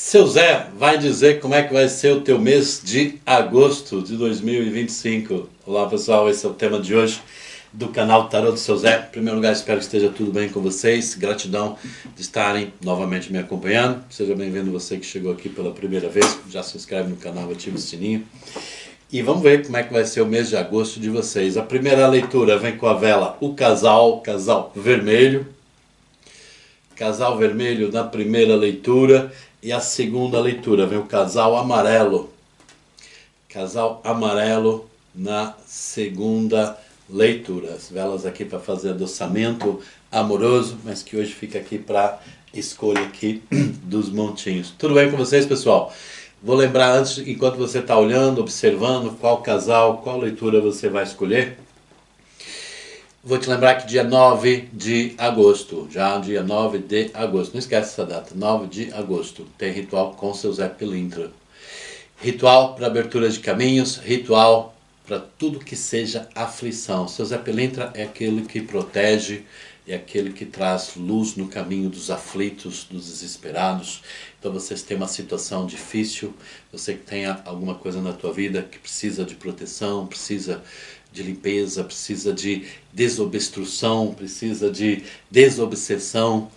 Seu Zé vai dizer como é que vai ser o teu mês de agosto de 2025. Olá pessoal, esse é o tema de hoje do canal Tarô do Seu Zé. Em primeiro lugar, espero que esteja tudo bem com vocês. Gratidão de estarem novamente me acompanhando. Seja bem-vindo você que chegou aqui pela primeira vez. Já se inscreve no canal, ativa o sininho. E vamos ver como é que vai ser o mês de agosto de vocês. A primeira leitura vem com a vela o casal vermelho. Casal vermelho na primeira leitura. E a segunda leitura vem o casal amarelo. Casal amarelo na segunda leitura. As velas aqui para fazer adoçamento amoroso, mas que hoje fica aqui para escolha aqui dos montinhos. Tudo bem com vocês, pessoal? Vou lembrar antes, enquanto você está olhando, observando qual casal, qual leitura você vai escolher. Vou te lembrar que dia 9 de agosto, já dia 9 de agosto, não esquece essa data, 9 de agosto, tem ritual com seu Zé Pilintra. Ritual para abertura de caminhos, ritual para tudo que seja aflição. Seu Zé Pilintra é aquele que protege, é aquele que traz luz no caminho dos aflitos, dos desesperados. Então vocês têm uma situação difícil, você que tem alguma coisa na tua vida que precisa de proteção, precisa de limpeza, precisa de desobstrução, precisa de desobsessão.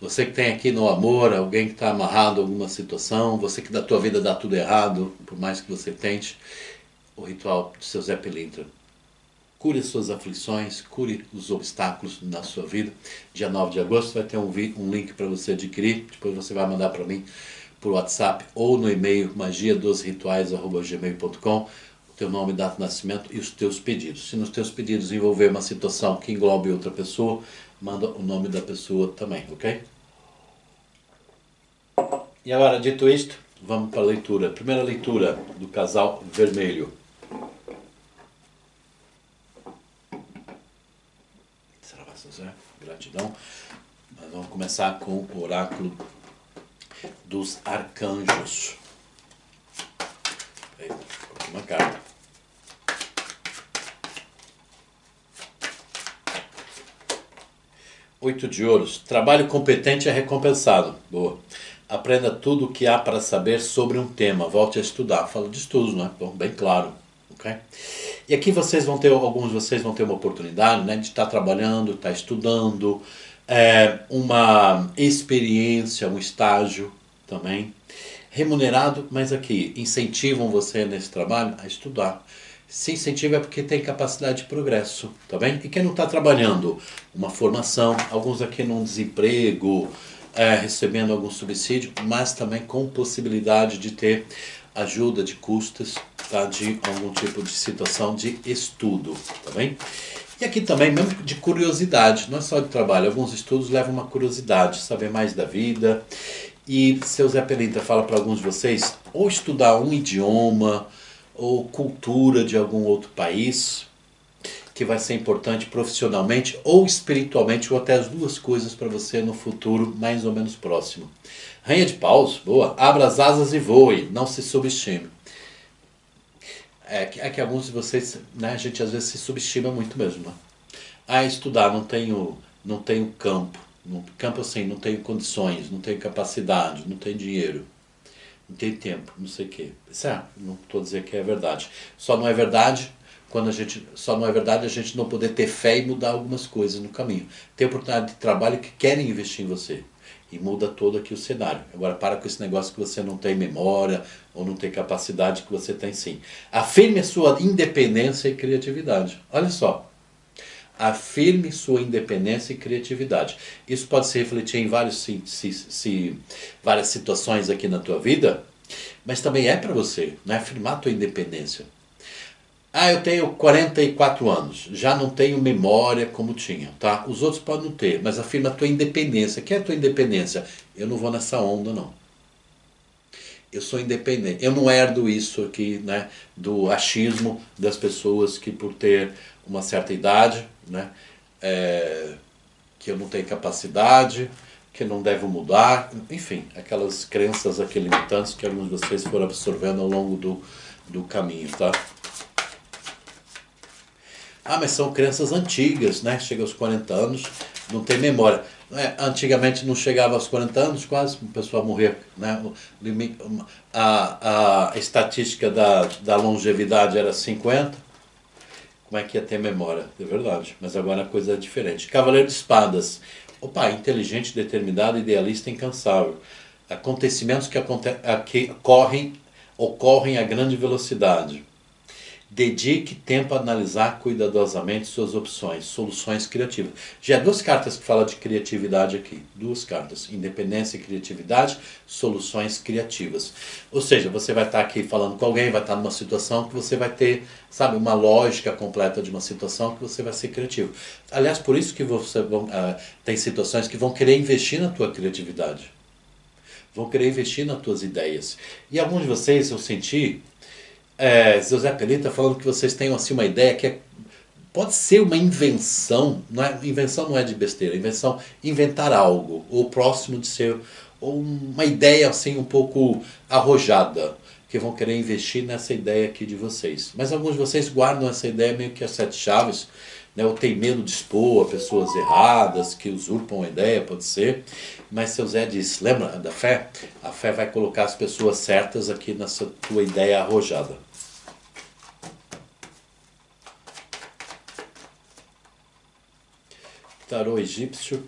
Você que tem aqui no amor alguém que está amarrado a alguma situação, você que da tua vida dá tudo errado, por mais que você tente, o ritual do seu Zé Pilintra. Cure as suas aflições, cure os obstáculos na sua vida. Dia 9 de agosto vai ter um link para você adquirir, depois você vai mandar para mim por WhatsApp ou no e-mail magiadosrituais@gmail.com o teu nome, data de nascimento e os teus pedidos. Se nos teus pedidos envolver uma situação que englobe outra pessoa, manda o nome da pessoa também, ok? E agora, dito isto, vamos para a leitura. Primeira leitura do casal vermelho. Gratidão. Nós vamos começar com o oráculo dos arcanjos. Aí, uma carta. Oito de ouros. Trabalho competente é recompensado. Boa. Aprenda tudo o que há para saber sobre um tema. Volte a estudar. Fala de estudos, não é? Bom, bem claro. Ok? E aqui alguns de vocês vão ter uma oportunidade, né, de estar trabalhando, estar estudando, uma experiência, um estágio também, remunerado, mas aqui incentivam você nesse trabalho a estudar. Se incentiva é porque tem capacidade de progresso, tá bem? E quem não está trabalhando, uma formação, alguns aqui num desemprego, recebendo algum subsídio, mas também com possibilidade de ter ajuda de custas, tá? De algum tipo de situação de estudo, tá bem? E aqui também, mesmo de curiosidade, não é só de trabalho, alguns estudos levam uma curiosidade, saber mais da vida. E seu Zé Pilintra fala para alguns de vocês, ou estudar um idioma, ou cultura de algum outro país, que vai ser importante profissionalmente ou espiritualmente, ou até as duas coisas para você no futuro mais ou menos próximo. Rainha de paus, boa. Abra as asas e voe, não se subestime. É que alguns de vocês, né, a gente às vezes se subestima muito mesmo. Né? Estudar, não tenho campo. Campo assim, não tenho condições, não tenho capacidade, não tenho dinheiro, não tenho tempo, não sei o quê. Certo, não estou dizendo que é verdade. Só não é verdade a gente não poder ter fé e mudar algumas coisas no caminho. Tem oportunidade de trabalho que querem investir em você. E muda todo aqui o cenário. Agora para com esse negócio que você não tem memória ou não tem capacidade, que você tem sim. Afirme a sua independência e criatividade. Olha só. Afirme sua independência e criatividade. Isso pode se refletir em várias situações aqui na tua vida, mas também é para você, né? Afirmar a tua independência. Eu tenho 44 anos, já não tenho memória como tinha, tá? Os outros podem não ter, mas afirma a tua independência. O que é a tua independência? Eu não vou nessa onda, não. Eu sou independente. Eu não herdo isso aqui, né, do achismo das pessoas que por ter uma certa idade, né, que eu não tenho capacidade, que não devo mudar, enfim, aquelas crenças aqui limitantes que alguns de vocês foram absorvendo ao longo do caminho, tá? Mas são crenças antigas, né? Chega aos 40 anos, não tem memória. Antigamente não chegava aos 40 anos, quase, o pessoal morrer. Né? A estatística da longevidade era 50. Como é que ia ter memória? É verdade, mas agora a coisa é diferente. Cavaleiro de Espadas. Opa, inteligente, determinado, idealista, incansável. Acontecimentos que ocorrem a grande velocidade. Dedique tempo a analisar cuidadosamente suas opções, soluções criativas. Já há duas cartas que falam de criatividade aqui. Duas cartas. Independência e criatividade, soluções criativas. Ou seja, você vai estar aqui falando com alguém, vai estar numa situação que você vai ter, sabe, uma lógica completa de uma situação que você vai ser criativo. Aliás, por isso que tem situações que vão querer investir na tua criatividade. Vão querer investir nas tuas ideias. E alguns de vocês, eu senti... José Pelita falando que vocês têm assim, uma ideia que pode ser uma invenção, invenção não é de besteira, inventar algo, ou próximo de ser, ou uma ideia assim um pouco arrojada, que vão querer investir nessa ideia aqui de vocês. Mas alguns de vocês guardam essa ideia meio que a sete chaves, né, ou tem medo de expor a pessoas erradas, que usurpam a ideia, pode ser. Mas seu Zé disse, lembra da fé? A fé vai colocar as pessoas certas aqui nessa tua ideia arrojada. Tarô egípcio,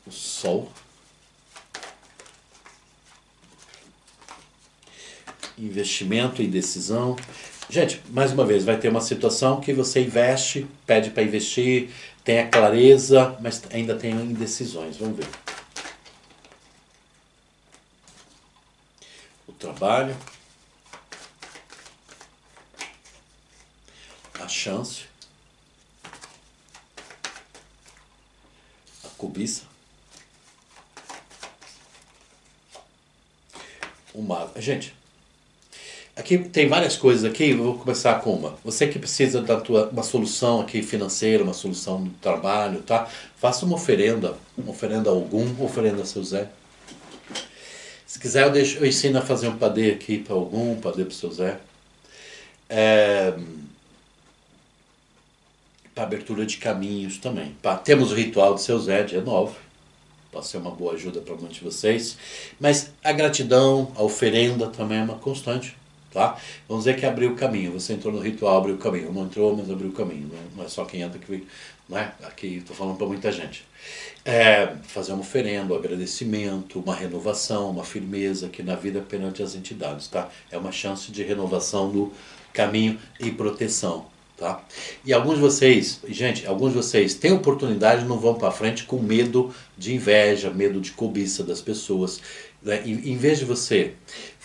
o Sol. Investimento e decisão. Gente, mais uma vez, vai ter uma situação que você investe, pede para investir, tem a clareza, mas ainda tem indecisões. Vamos ver. O trabalho. A chance. A cobiça. O mago. Gente, aqui tem várias coisas aqui, eu vou começar com uma. Você que precisa da uma solução aqui financeira, uma solução do trabalho, tá? Faça uma oferenda a algum, oferenda a seu Zé. Se quiser eu ensino a fazer um padê aqui para algum, padê para o seu Zé. Para abertura de caminhos também. Temos o ritual do seu Zé, dia 9. Pode ser uma boa ajuda para muitos de vocês. Mas a gratidão, a oferenda também é uma constante. Tá? Vamos dizer que abriu o caminho. Você entrou no ritual, abriu o caminho. Não entrou, mas abriu o caminho. Não é só quem entra que... Né? Aqui estou falando para muita gente. Fazer uma oferenda, um agradecimento, uma renovação, uma firmeza aqui na vida perante as entidades. Tá? É uma chance de renovação do caminho e proteção. Tá? E alguns de vocês têm oportunidade e não vão para frente com medo de inveja, medo de cobiça das pessoas. Né? Em vez de você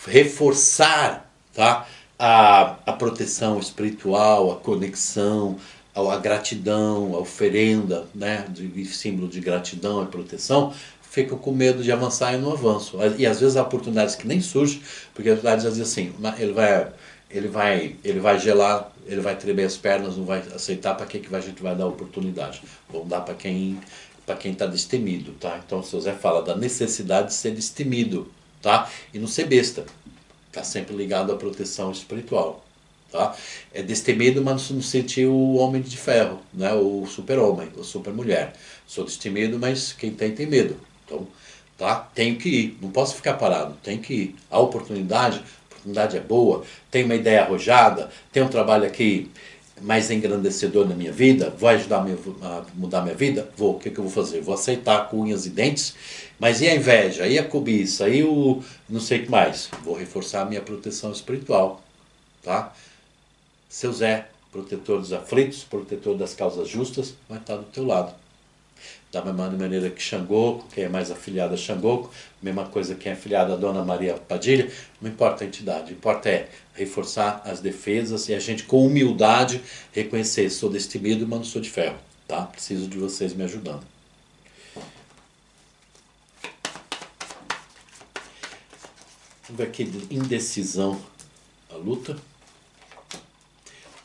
reforçar, tá, a proteção espiritual, a conexão, a gratidão, a oferenda, né, de símbolo de gratidão e proteção, ficam com medo de avançar e não avançam. E às vezes há oportunidades que nem surgem, porque as oportunidades dizem assim, ele vai gelar, ele vai tremer as pernas, não vai aceitar, para que a gente vai dar oportunidade? Vamos dar para quem está destemido, tá? Então o seu Zé fala da necessidade de ser destemido, tá? E não ser besta, tá sempre ligado à proteção espiritual, tá? É destemido, mas não sentir o homem de ferro, né? O super-homem, o super-mulher. Sou destemido, mas quem tem medo. Então, tá? Tenho que ir, não posso ficar parado, tenho que ir. A oportunidade é boa, tem uma ideia arrojada, tem um trabalho aqui mais engrandecedor na minha vida, vai ajudar a mudar minha vida? Vou. O que eu vou fazer? Vou aceitar com unhas e dentes, mas e a inveja, e a cobiça, e o não sei o que mais? Vou reforçar a minha proteção espiritual, tá? Seu Zé, protetor dos aflitos, protetor das causas justas, vai estar do teu lado. Da mesma maneira que Xangô, quem é mais afiliado a Xangô, mesma coisa quem é afiliado a Dona Maria Padilha, não importa a entidade, importa é reforçar as defesas e a gente com humildade reconhecer, sou destemido, mas não sou de ferro, tá? Preciso de vocês me ajudando. Vamos ver aqui, indecisão, a luta,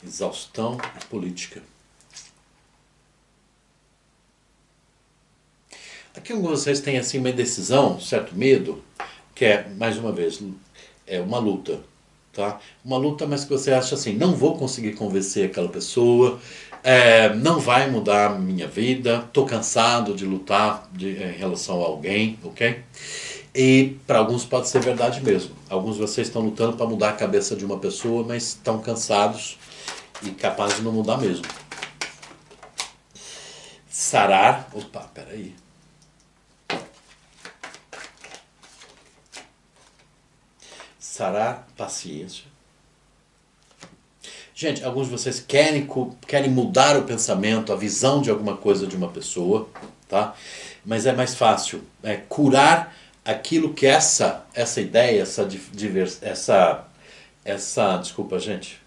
exaustão e política. Aqui alguns de vocês têm assim uma indecisão, certo medo, que é, mais uma vez, é uma luta, tá? Uma luta, mas que você acha assim, não vou conseguir convencer aquela pessoa, não vai mudar a minha vida, tô cansado de lutar em relação a alguém, ok? E para alguns pode ser verdade mesmo. Alguns de vocês estão lutando para mudar a cabeça de uma pessoa, mas estão cansados e capazes de não mudar mesmo. Sarar, opa, peraí. Sarar, paciência. Gente, alguns de vocês querem mudar o pensamento, a visão de alguma coisa de uma pessoa, tá? Mas é mais fácil curar aquilo que essa ideia, desculpa, gente,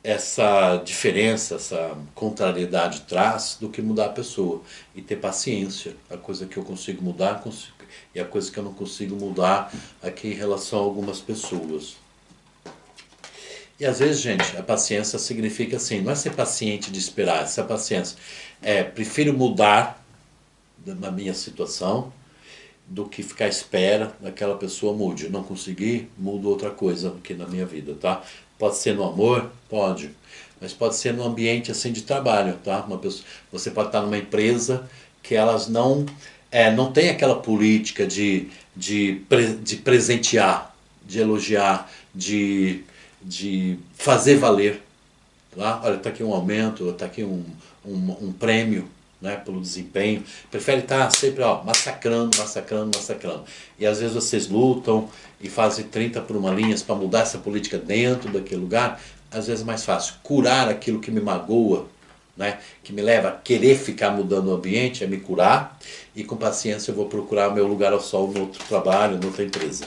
essa diferença, essa contrariedade traz do que mudar a pessoa. E ter paciência. A coisa que eu consigo mudar, e a coisa que eu não consigo mudar aqui em relação a algumas pessoas. E às vezes, gente, a paciência significa assim, não é ser paciente de esperar, essa paciência prefiro mudar na minha situação do que ficar à espera daquela pessoa mude. Não conseguir, mudo outra coisa aqui na minha vida, tá? Pode ser no amor? Pode. Mas pode ser no ambiente assim de trabalho, tá? Você pode estar numa empresa que elas não tem aquela política de presentear, de elogiar, de fazer valer. Tá? Olha, está aqui um aumento, está aqui um prêmio, né, pelo desempenho. Prefere estar sempre massacrando. E às vezes vocês lutam e fazem 30 por uma linhas para mudar essa política dentro daquele lugar. Às vezes é mais fácil curar aquilo que me magoa, né, que me leva a querer ficar mudando o ambiente, é me curar. E com paciência eu vou procurar meu lugar ao sol no outro trabalho, noutra empresa.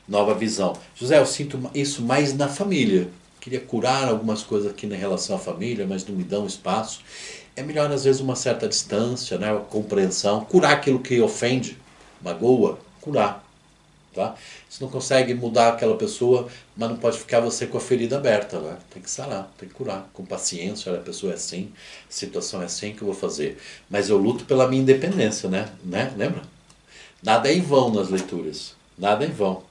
Nova visão. José, eu sinto isso mais na família. Queria curar algumas coisas aqui na relação à família, mas não me dão espaço. É melhor, às vezes, uma certa distância, né? Uma compreensão. Curar aquilo que ofende, magoa, curar. Tá? Você não consegue mudar aquela pessoa, mas não pode ficar você com a ferida aberta. Né? Tem que sarar, tem que curar. Com paciência, olha, a pessoa é assim, a situação é assim que eu vou fazer. Mas eu luto pela minha independência, né? Lembra? Nada é em vão nas leituras. Nada é em vão.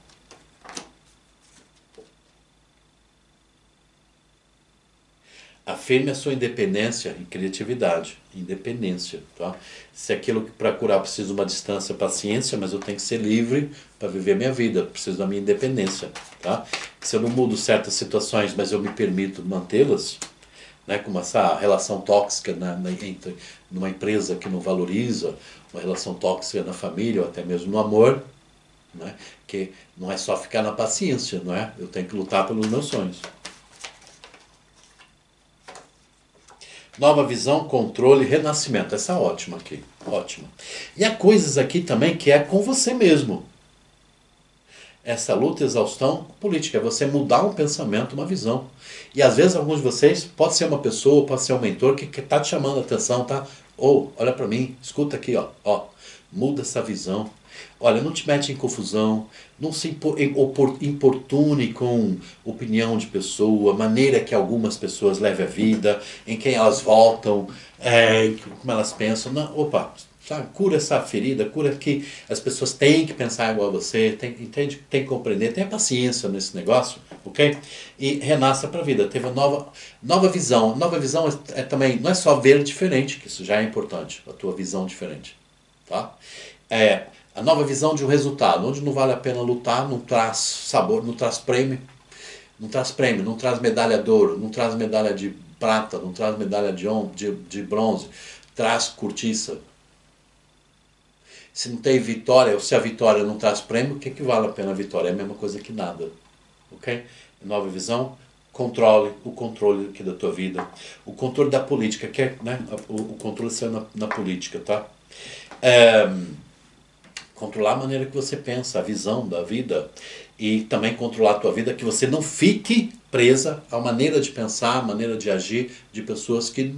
Afirme a sua independência e criatividade. Independência. Tá? Se aquilo que para curar eu preciso de uma distância, paciência, mas eu tenho que ser livre para viver a minha vida. Eu preciso da minha independência. Tá? Se eu não mudo certas situações, mas eu me permito mantê-las, né, como essa relação tóxica entre numa empresa que não valoriza, uma relação tóxica na família ou até mesmo no amor, né, que não é só ficar na paciência, não é? Eu tenho que lutar pelos meus sonhos. Nova visão, controle, renascimento. Essa é ótima aqui. Ótima. E há coisas aqui também que é com você mesmo. Essa luta, exaustão, política. É você mudar um pensamento, uma visão. E às vezes alguns de vocês, pode ser uma pessoa, pode ser um mentor que está te chamando a atenção, tá? Olha para mim, escuta aqui, ó. Muda essa visão. Olha, não te mete em confusão, não se importune com opinião de pessoa, maneira que algumas pessoas levem a vida, em quem elas voltam, como elas pensam. Não, sabe, cura essa ferida, cura que as pessoas têm que pensar igual a você, entende? Tem que compreender, tenha paciência nesse negócio, ok? E renasça para a vida, teve uma nova visão. Nova visão também, não é só ver diferente, que isso já é importante, a tua visão diferente, tá? A nova visão de um resultado, onde não vale a pena lutar, não traz sabor, não traz prêmio, não traz medalha de ouro, não traz medalha de prata, não traz medalha de bronze, traz cortiça. Se não tem vitória, ou se a vitória não traz prêmio, o que vale a pena a vitória? É a mesma coisa que nada. Ok? Nova visão, o controle aqui da tua vida, o controle da política, né? O controle seu na política, tá? Controlar a maneira que você pensa, a visão da vida, e também controlar a tua vida, que você não fique presa à maneira de pensar, à maneira de agir de pessoas que,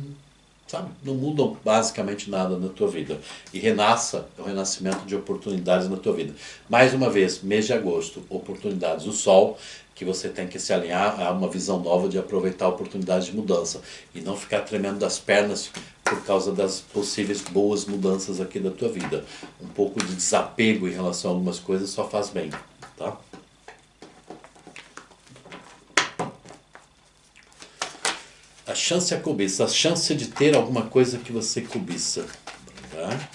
sabe, não mudam basicamente nada na tua vida. E renasça, é o renascimento de oportunidades na tua vida. Mais uma vez, mês de agosto, oportunidades, o sol, que você tem que se alinhar a uma visão nova de aproveitar oportunidades de mudança e não ficar tremendo das pernas por causa das possíveis boas mudanças aqui da tua vida. Um pouco de desapego em relação a algumas coisas só faz bem, tá? A chance é a cobiça, a chance de ter alguma coisa que você cobiça. Tá?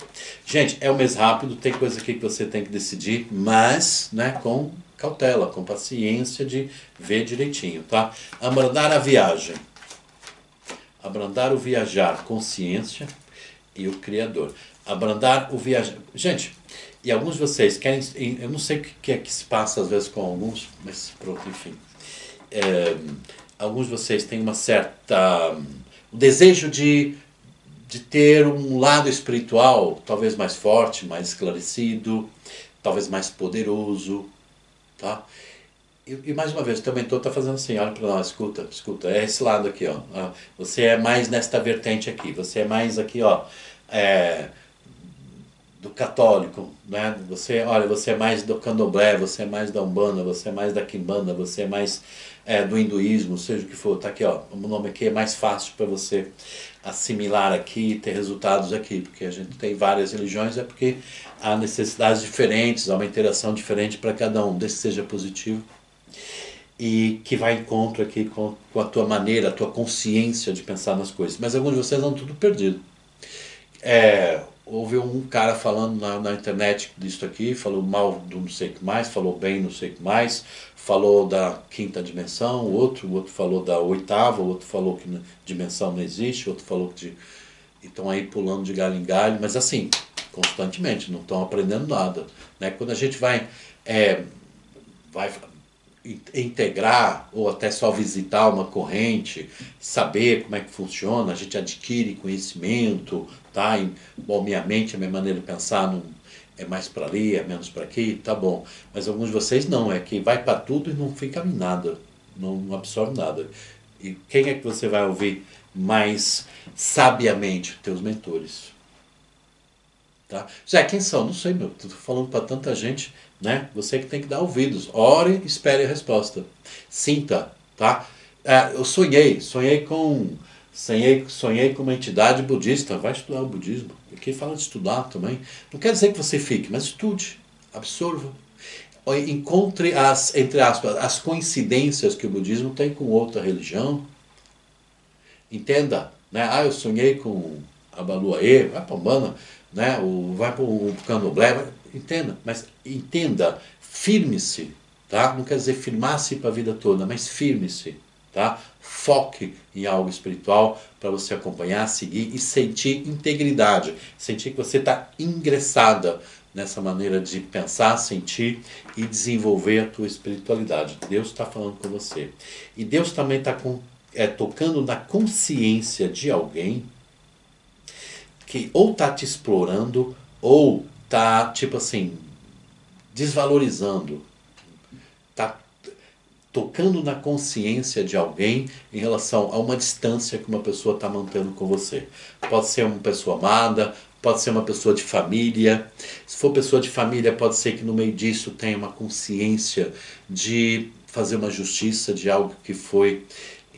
Gente, é um mês rápido, tem coisa aqui que você tem que decidir, mas, né, com cautela, com paciência de ver direitinho, tá? Abrandar a viagem. Abrandar o viajar, consciência e o Criador. Abrandar o viajar. Gente, e alguns de vocês querem. Eu não sei o que é que se passa às vezes com alguns, mas pronto, enfim. Alguns de vocês têm uma certa. O desejo de ter um lado espiritual talvez mais forte, mais esclarecido, talvez mais poderoso, tá? E mais uma vez, o teu mentor está fazendo assim, olha para nós, escuta, é esse lado aqui, ó. Você é mais nesta vertente aqui, você é mais aqui, ó, do católico, né? Você é mais do candomblé, você é mais da umbanda, você é mais da quimbanda, você é mais do hinduísmo, seja o que for, tá aqui, ó, o nome aqui é mais fácil para você assimilar aqui e ter resultados aqui, porque a gente tem várias religiões, é porque há necessidades diferentes, há uma interação diferente para cada um, desde que seja positivo e que vai em encontro aqui com a tua maneira, a tua consciência de pensar nas coisas. Mas alguns de vocês estão tudo perdido. Houve um cara falando na internet disso aqui, falou mal do não sei o que mais, falou bem não sei o que mais, falou da quinta dimensão, o outro falou da oitava, o outro falou que dimensão não existe, o outro falou que estão aí pulando de galho em galho, mas assim, constantemente, não estão aprendendo nada. Né? Quando a gente vai integrar ou até só visitar uma corrente, saber como é que funciona, a gente adquire conhecimento, tá? Bom, minha mente, a minha maneira de pensar não é mais para ali, é menos para aqui, tá bom. Mas alguns de vocês não, é que vai para tudo e não fica em nada, não absorve nada. E quem é que você vai ouvir mais sabiamente? Teus mentores. Tá? Zé, quem são? Não sei, meu. Estou falando para tanta gente, né? Você que tem que dar ouvidos. Ore, espere a resposta. Sinta, tá? Eu sonhei com uma entidade budista. Vai estudar o budismo. Aqui fala de estudar também. Não quer dizer que você fique, mas estude, absorva. Encontre entre aspas, as coincidências que o budismo tem com outra religião. Entenda, né? Eu sonhei com a Baluaê, vai para Umbanda, né? Vai para o Candomblé, mas entenda, firme-se, tá? Não quer dizer firmar-se para a vida toda, mas firme-se, tá? Foque em algo espiritual para você acompanhar, seguir e sentir integridade, sentir que você está ingressada nessa maneira de pensar, sentir e desenvolver a tua espiritualidade. Deus está falando com você. E Deus também está tocando na consciência de alguém que ou está te explorando ou está, tipo assim, desvalorizando. Está tocando na consciência de alguém em relação a uma distância que uma pessoa está mantendo com você. Pode ser uma pessoa amada, pode ser uma pessoa de família. Se for pessoa de família, pode ser que no meio disso tenha uma consciência de fazer uma justiça de algo que foi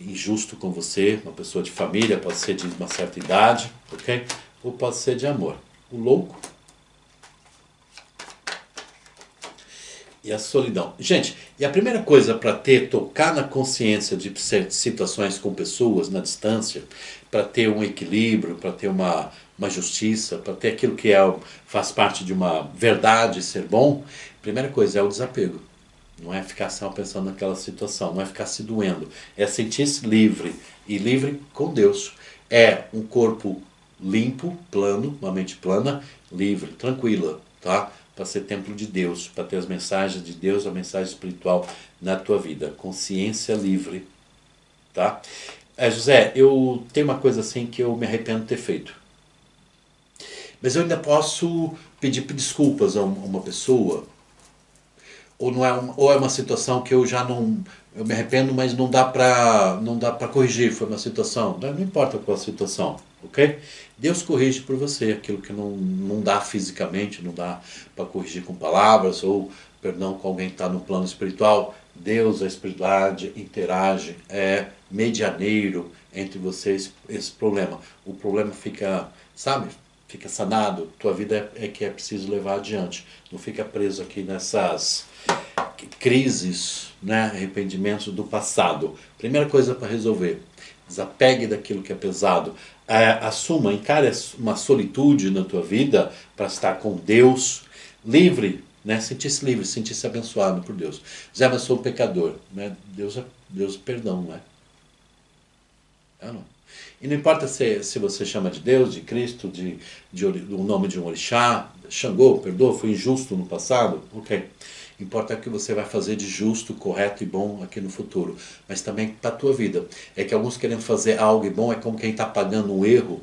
injusto com você. Uma pessoa de família, pode ser de uma certa idade, ok? Ou pode ser de amor. O louco e a solidão. Gente, e a primeira coisa para tocar na consciência de situações com pessoas na distância, para ter um equilíbrio, para ter uma justiça, para ter aquilo que faz parte de uma verdade, ser bom, a primeira coisa é o desapego. Não é ficar só pensando naquela situação, não é ficar se doendo, é sentir-se livre, e livre com Deus. É um corpo limpo, plano, uma mente plana, livre, tranquila, tá? Para ser templo de Deus, para ter as mensagens de Deus, a mensagem espiritual na tua vida. Consciência livre, tá? José, eu tenho uma coisa assim que eu me arrependo de ter feito. Mas eu ainda posso pedir desculpas a uma pessoa, ou é uma situação que eu já não, eu me arrependo, mas não dá para corrigir, foi uma situação, não importa qual a situação, ok? Deus corrige por você aquilo que não dá fisicamente, não dá para corrigir com palavras, ou, perdão, com alguém que está no plano espiritual. Deus, a espiritualidade, interage, é medianeiro entre vocês esse problema. O problema fica, sabe, fica sanado, tua vida é que é preciso levar adiante. Não fica preso aqui nessas crises, né, arrependimentos do passado. Primeira coisa para resolver, Desapegue daquilo que é pesado. Assuma, encare uma solitude na tua vida para estar com Deus, livre, né? Sentir-se livre, sentir-se abençoado por Deus. Zé, mas sou um pecador, né? Deus perdão, não é? Não. E não importa se você chama de Deus, de Cristo, do nome de um orixá, Xangô, perdoa, fui injusto no passado, ok. Importa o que você vai fazer de justo, correto e bom aqui no futuro. Mas também para a tua vida. É que alguns querendo fazer algo bom é como quem está pagando um erro,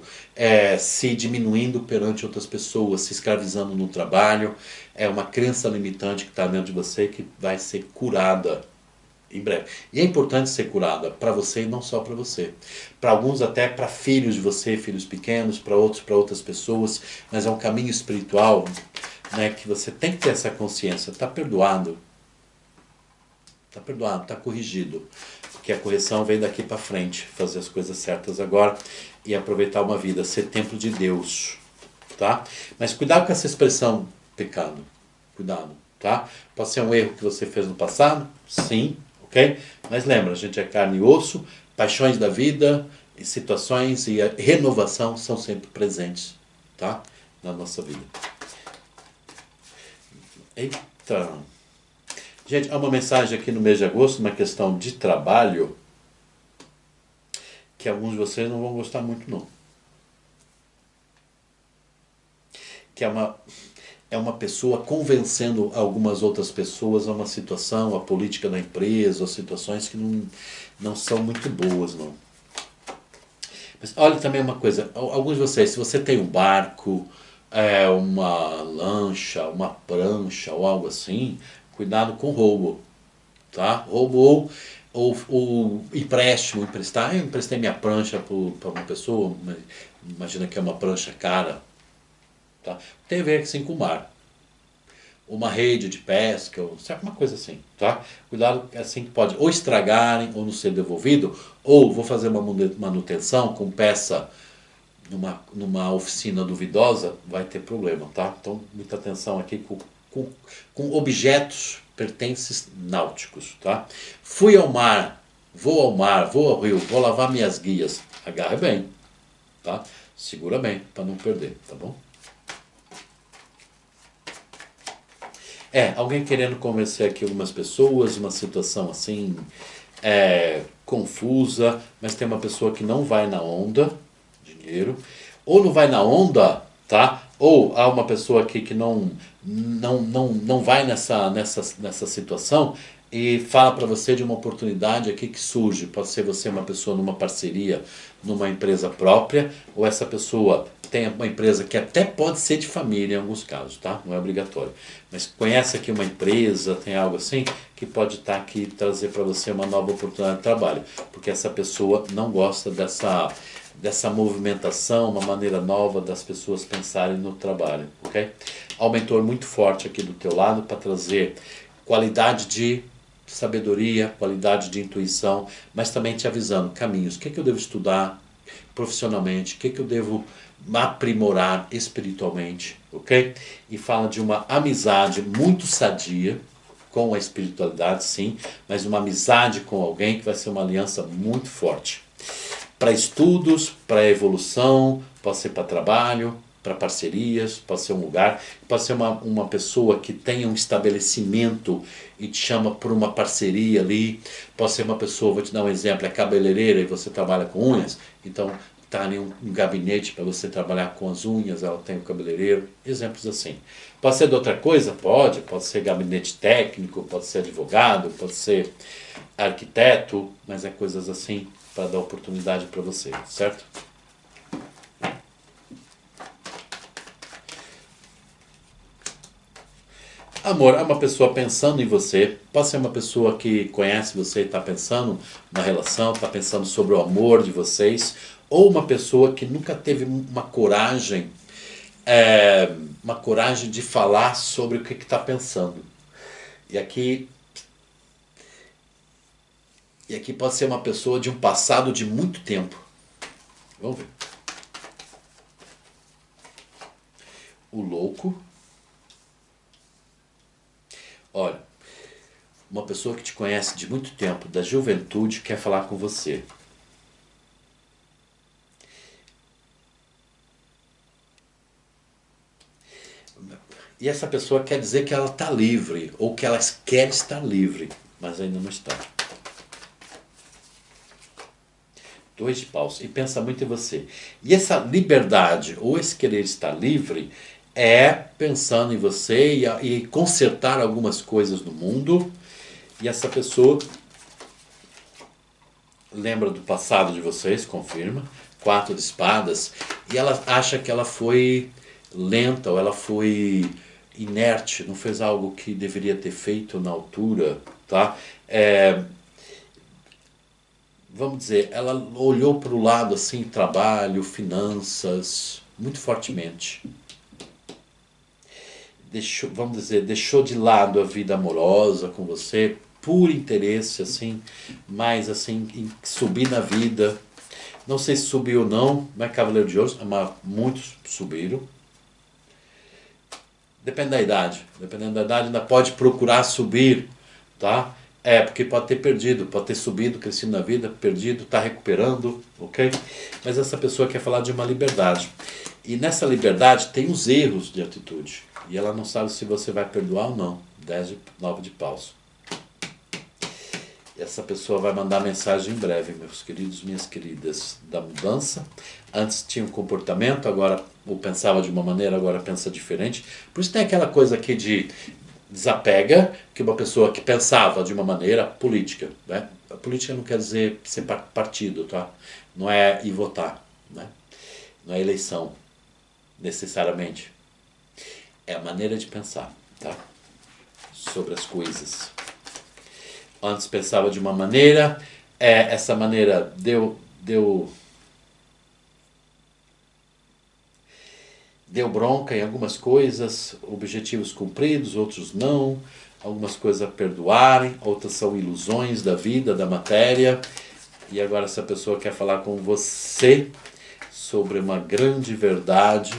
se diminuindo perante outras pessoas, se escravizando no trabalho. É uma crença limitante que está dentro de você que vai ser curada em breve. E é importante ser curada para você e não só para você. Para alguns até para filhos de você, filhos pequenos, para outros, para outras pessoas, mas é um caminho espiritual, né, que você tem que ter essa consciência. Está perdoado. Está perdoado, está corrigido. Porque a correção vem daqui para frente, fazer as coisas certas agora e aproveitar uma vida, ser templo de Deus, tá? Mas cuidado com essa expressão pecado. Cuidado, tá? Pode ser um erro que você fez no passado, sim, ok? Mas lembra, a gente é carne e osso, paixões da vida, situações e a renovação são sempre presentes, tá? Na nossa vida. Eita! Gente, há uma mensagem aqui no mês de agosto, uma questão de trabalho, que alguns de vocês não vão gostar muito não. Que é uma pessoa convencendo algumas outras pessoas a uma situação, a política da empresa, as situações que não são muito boas, não. Mas olha também uma coisa, alguns de vocês, se você tem um barco, uma lancha, uma prancha ou algo assim, cuidado com roubo, tá? Roubo ou empréstimo, emprestar. Eu emprestei minha prancha para uma pessoa, imagina que é uma prancha cara, tá? Tem a ver assim com o mar. Uma rede de pesca, ou sabe, uma coisa assim, tá? Cuidado, assim que pode ou estragarem ou não ser devolvido, ou vou fazer uma manutenção com peça numa oficina duvidosa, vai ter problema, tá? Então, muita atenção aqui com objetos, pertences náuticos, tá? Fui ao mar, vou ao rio, vou lavar minhas guias. Agarre bem, tá? Segura bem, para não perder, tá bom? Alguém querendo convencer aqui algumas pessoas, uma situação assim, confusa, mas tem uma pessoa que não vai na onda, dinheiro, ou não vai na onda, tá? Ou há uma pessoa aqui que não vai nessa situação e fala para você de uma oportunidade aqui que surge. Pode ser você uma pessoa numa parceria, numa empresa própria, ou essa pessoa tem uma empresa que até pode ser de família em alguns casos, tá? Não é obrigatório. Mas conhece aqui uma empresa, tem algo assim, que pode estar aqui trazer para você uma nova oportunidade de trabalho. Porque essa pessoa não gosta dessa movimentação, uma maneira nova das pessoas pensarem no trabalho, ok? Há um mentor muito forte aqui do teu lado para trazer qualidade de sabedoria, qualidade de intuição, mas também te avisando caminhos. O que eu devo estudar profissionalmente? O que eu devo aprimorar espiritualmente, ok? E fala de uma amizade muito sadia com a espiritualidade, sim, mas uma amizade com alguém que vai ser uma aliança muito forte. Para estudos, para evolução, pode ser para trabalho, para parcerias, pode ser um lugar, pode ser uma pessoa que tenha um estabelecimento e te chama por uma parceria ali, pode ser uma pessoa, vou te dar um exemplo, é cabeleireira e você trabalha com unhas, então está ali um gabinete para você trabalhar com as unhas, ela tem o cabeleireiro, exemplos assim. Pode ser de outra coisa? Pode ser gabinete técnico, pode ser advogado, pode ser arquiteto, mas é coisas assim para dar oportunidade para você, certo? Amor é uma pessoa pensando em você, pode ser uma pessoa que conhece você e está pensando na relação, está pensando sobre o amor de vocês, ou uma pessoa que nunca teve uma coragem de falar sobre o que está pensando. E aqui pode ser uma pessoa de um passado de muito tempo. Vamos ver. O louco. Olha, uma pessoa que te conhece de muito tempo, da juventude, quer falar com você. E essa pessoa quer dizer que ela está livre, ou que ela quer estar livre, mas ainda não está. 2 de paus, e pensa muito em você. E essa liberdade, ou esse querer estar livre, é pensando em você e consertar algumas coisas no mundo. E essa pessoa lembra do passado de vocês, confirma. 4 de espadas, e ela acha que ela foi lenta, ou ela foi inerte, não fez algo que deveria ter feito na altura, tá? Vamos dizer, ela olhou para o lado assim, trabalho, finanças, muito fortemente. Vamos dizer, deixou de lado a vida amorosa com você, por interesse, assim, mais assim, em subir na vida. Não sei se subiu ou não, não é Cavaleiro de Ouros, mas muitos subiram. Depende da idade. Dependendo da idade, ainda pode procurar subir, tá? Porque pode ter perdido, pode ter subido, crescido na vida, perdido, está recuperando, ok? Mas essa pessoa quer falar de uma liberdade. E nessa liberdade tem os erros de atitude. E ela não sabe se você vai perdoar ou não. 9 de paus. Essa pessoa vai mandar mensagem em breve, meus queridos, minhas queridas, da mudança. Antes tinha um comportamento, agora ou pensava de uma maneira, agora pensa diferente. Por isso tem aquela coisa aqui de desapega, que uma pessoa que pensava de uma maneira política, né? A política não quer dizer ser partido, tá? Não é ir votar, né? Não é eleição, necessariamente. É a maneira de pensar, tá? Sobre as coisas. Antes pensava de uma maneira, essa maneira deu bronca em algumas coisas, objetivos cumpridos, outros não, algumas coisas a perdoarem, outras são ilusões da vida, da matéria. E agora essa pessoa quer falar com você sobre uma grande verdade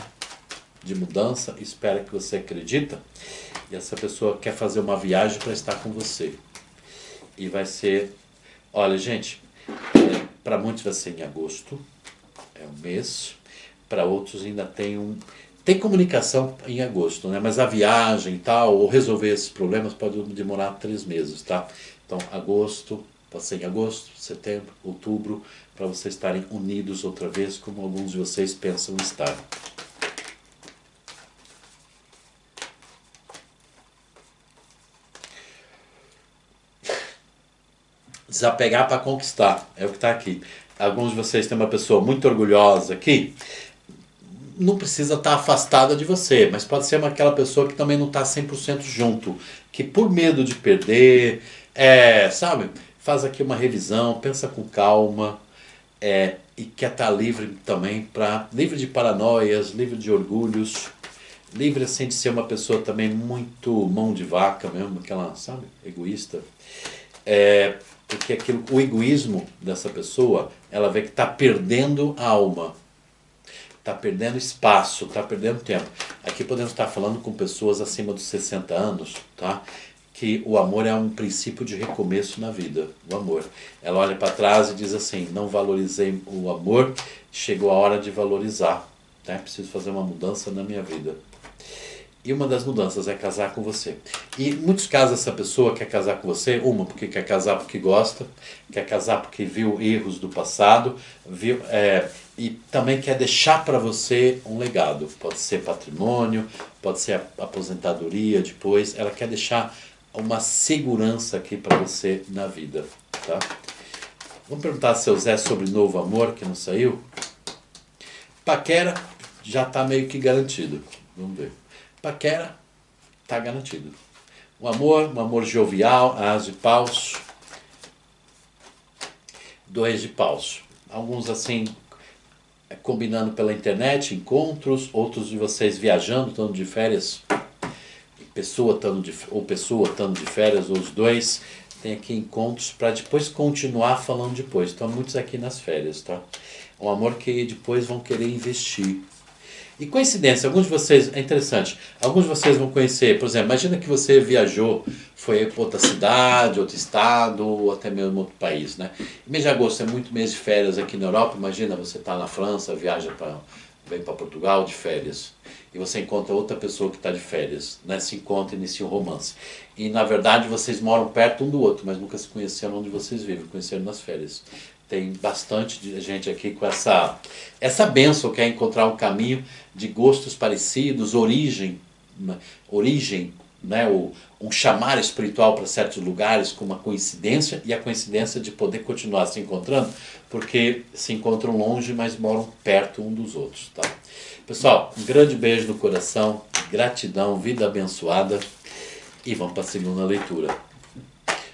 de mudança, espera que você acredita, e essa pessoa quer fazer uma viagem para estar com você. E vai ser, olha gente, para muitos vai ser em agosto, é um mês, para outros ainda tem comunicação em agosto, né? Mas a viagem e tal, ou resolver esses problemas pode demorar 3 meses, tá? Então agosto, pode ser em agosto, setembro, outubro, para vocês estarem unidos outra vez, como alguns de vocês pensam estar. Desapegar para conquistar, é o que está aqui. Alguns de vocês têm uma pessoa muito orgulhosa aqui, não precisa estar afastada de você, mas pode ser aquela pessoa que também não está 100% junto, que por medo de perder, sabe, faz aqui uma revisão, pensa com calma, e quer estar livre também, livre de paranoias, livre de orgulhos, livre assim de ser uma pessoa também muito mão de vaca mesmo, aquela, sabe, egoísta. Porque o egoísmo dessa pessoa, ela vê que está perdendo a alma, está perdendo espaço, está perdendo tempo. Aqui podemos estar falando com pessoas acima dos 60 anos, tá? Que o amor é um princípio de recomeço na vida, o amor. Ela olha para trás e diz assim, não valorizei o amor, chegou a hora de valorizar, né? Preciso fazer uma mudança na minha vida. E uma das mudanças é casar com você. E em muitos casos essa pessoa quer casar com você, porque quer casar porque gosta, quer casar porque viu erros do passado, e também quer deixar para você um legado. Pode ser patrimônio, pode ser aposentadoria depois. Ela quer deixar uma segurança aqui para você na vida. Tá? Vamos perguntar a seu Zé sobre novo amor que não saiu? Paquera já está meio que garantido. Vamos ver. Paquera, está garantido. Um amor jovial, as de paus, 2 de paus. Alguns assim, combinando pela internet, encontros, outros de vocês viajando, estando de férias, pessoa estando de férias, ou os dois, tem aqui encontros para depois continuar falando depois. Então muitos aqui nas férias, tá? Um amor que depois vão querer investir. E coincidência, alguns de vocês, é interessante, alguns de vocês vão conhecer, por exemplo, imagina que você viajou, foi para outra cidade, outro estado, ou até mesmo outro país, né? Mês de agosto é muito mês de férias aqui na Europa, imagina você está na França, viaja para vem para Portugal de férias, e você encontra outra pessoa que está de férias, né? Se encontra e inicia um romance. E na verdade vocês moram perto um do outro, mas nunca se conheceram onde vocês vivem, conheceram nas férias. Tem bastante gente aqui com essa bênção que é encontrar um caminho de gostos parecidos, origem, né? Um chamar espiritual para certos lugares com uma coincidência, e a coincidência de poder continuar se encontrando, porque se encontram longe, mas moram perto um dos outros, tá? Pessoal, um grande beijo no coração, gratidão, vida abençoada, e vamos para a segunda leitura.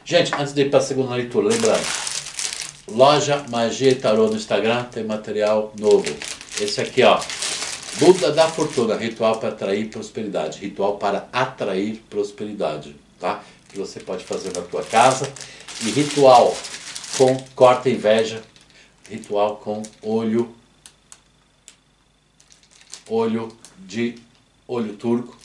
Gente, antes de ir para a segunda leitura, lembrando, Loja Magia e Tarô no Instagram, tem material novo. Esse aqui, ó, Buda da Fortuna, ritual para atrair prosperidade. Ritual para atrair prosperidade, tá? Que você pode fazer na tua casa. E ritual com corta inveja. Ritual com olho turco,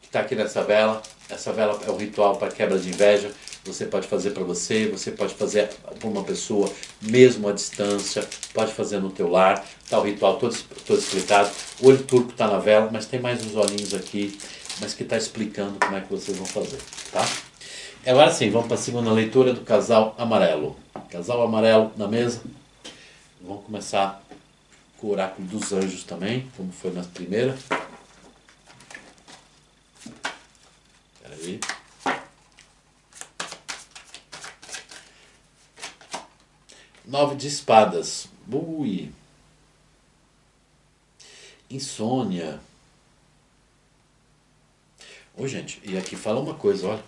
que está aqui nessa vela. Essa vela é um ritual para quebra de inveja. Você pode fazer para você, você pode fazer para uma pessoa, mesmo à distância, pode fazer no teu lar. Está o ritual todo explicado. O olho turco está na vela, mas tem mais uns olhinhos aqui, mas que está explicando como é que vocês vão fazer, tá? Agora sim, vamos para a segunda leitura do casal amarelo. Casal amarelo na mesa. Vamos começar com o oráculo dos anjos também, como foi na primeira. Espera aí. Nove de espadas. Ui. Insônia. Ô, gente, e aqui fala uma coisa, olha.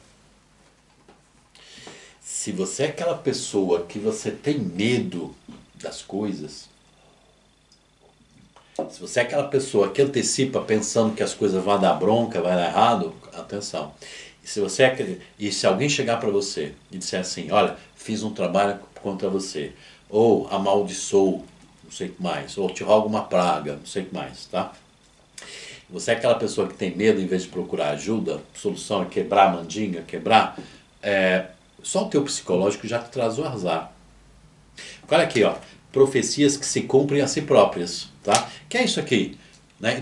Se você é aquela pessoa que você tem medo das coisas, se você é aquela pessoa que antecipa pensando que as coisas vão dar bronca, vai dar errado, atenção. E se alguém chegar para você e disser assim, olha, fiz um trabalho contra você, ou amaldiçoou, não sei o que mais, ou te roga uma praga, não sei o que mais, tá? Você é aquela pessoa que tem medo, em vez de procurar ajuda, a solução é quebrar a mandinga, só o teu psicológico já te traz o azar. Olha aqui, ó, profecias que se cumprem a si próprias, tá? Que é isso aqui? Né?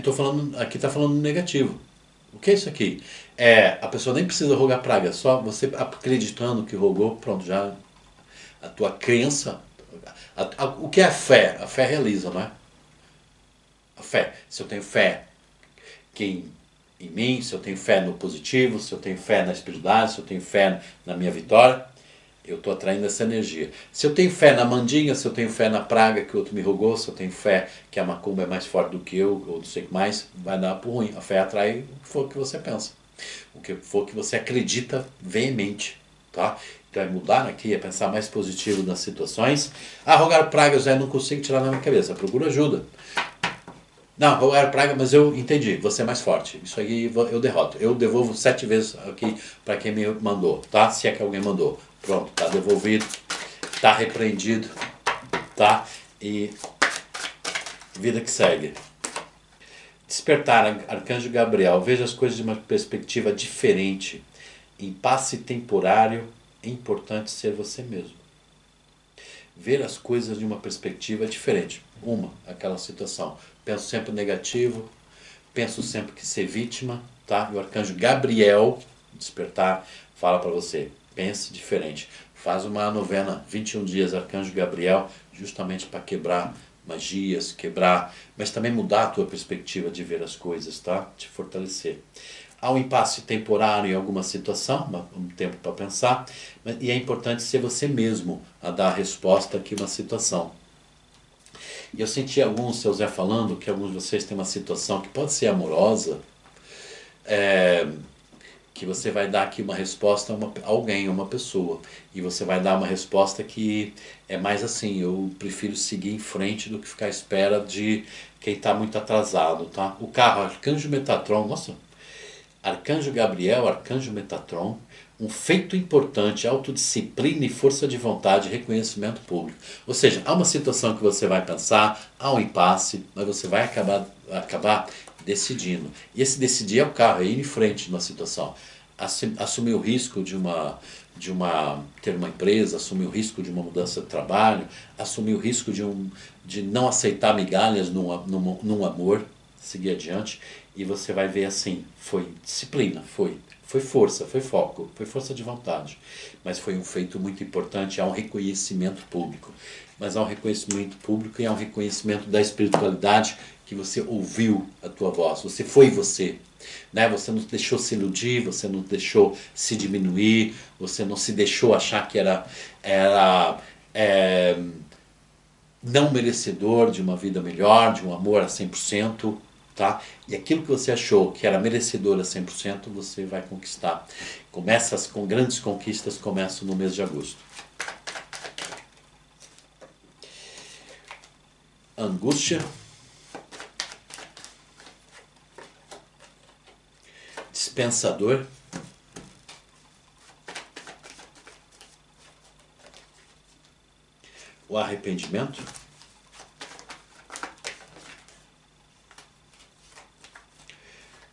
Aqui está falando negativo. O que é isso aqui? A pessoa nem precisa rogar praga, só você acreditando que rogou, pronto, já a tua crença. O que é a fé? A fé realiza, não é? A fé. Se eu tenho fé em mim, se eu tenho fé no positivo, se eu tenho fé na espiritualidade, se eu tenho fé na minha vitória, eu estou atraindo essa energia. Se eu tenho fé na mandinga, se eu tenho fé na praga que o outro me rogou, se eu tenho fé que a macumba é mais forte do que eu, ou não sei o que mais, vai dar por ruim. A fé atrai o que for que você pensa. O que for que você acredita veemente, tá? Então é mudar aqui, é pensar mais positivo nas situações. Rogar pragas, eu não consigo tirar na minha cabeça. Procura ajuda. Não, rogar praga, mas eu entendi, você é mais forte. Isso aí eu derroto. Eu devolvo 7 vezes aqui para quem me mandou, tá? Se é que alguém mandou. Pronto, tá devolvido, tá repreendido, tá? E vida que segue. Despertar, Arcanjo Gabriel, veja as coisas de uma perspectiva diferente. Impasse temporário, é importante ser você mesmo. Ver as coisas de uma perspectiva diferente. Aquela situação. Penso sempre negativo, penso sempre que ser vítima, tá? E o Arcanjo Gabriel, despertar, fala para você, pense diferente. Faz uma novena, 21 dias, Arcanjo Gabriel, justamente para quebrar magias, mas também mudar a tua perspectiva de ver as coisas, tá? Te fortalecer. Há um impasse temporário em alguma situação, um tempo para pensar, e é importante ser você mesmo a dar a resposta aqui uma situação. E eu senti alguns, seu Zé, falando que alguns de vocês têm uma situação que pode ser amorosa, que você vai dar aqui uma resposta a alguém, a uma pessoa. E você vai dar uma resposta que é mais assim, eu prefiro seguir em frente do que ficar à espera de quem está muito atrasado, tá? O carro, Arcanjo Metatron, nossa, Arcanjo Gabriel, Arcanjo Metatron, um feito importante, autodisciplina e força de vontade, reconhecimento público. Ou seja, há uma situação que você vai pensar, há um impasse, mas você vai acabar decidindo. E esse decidir é o carro, é ir em frente numa situação. Assumir o risco de uma ter uma empresa, assumir o risco de uma mudança de trabalho, assumir o risco de não aceitar migalhas num amor, seguir adiante, e você vai ver assim, foi disciplina, foi força, foi foco, foi força de vontade, mas foi um feito muito importante, há um reconhecimento público, mas há um reconhecimento público e há um reconhecimento da espiritualidade que você ouviu a tua voz, você foi você, né? Você não deixou se iludir, você não deixou se diminuir, você não se deixou achar que era não merecedor de uma vida melhor, de um amor a 100%, tá? E aquilo que você achou que era merecedor a 100%, você vai conquistar. Começa com grandes conquistas, começam no mês de agosto. Angústia. Dispensador. O arrependimento.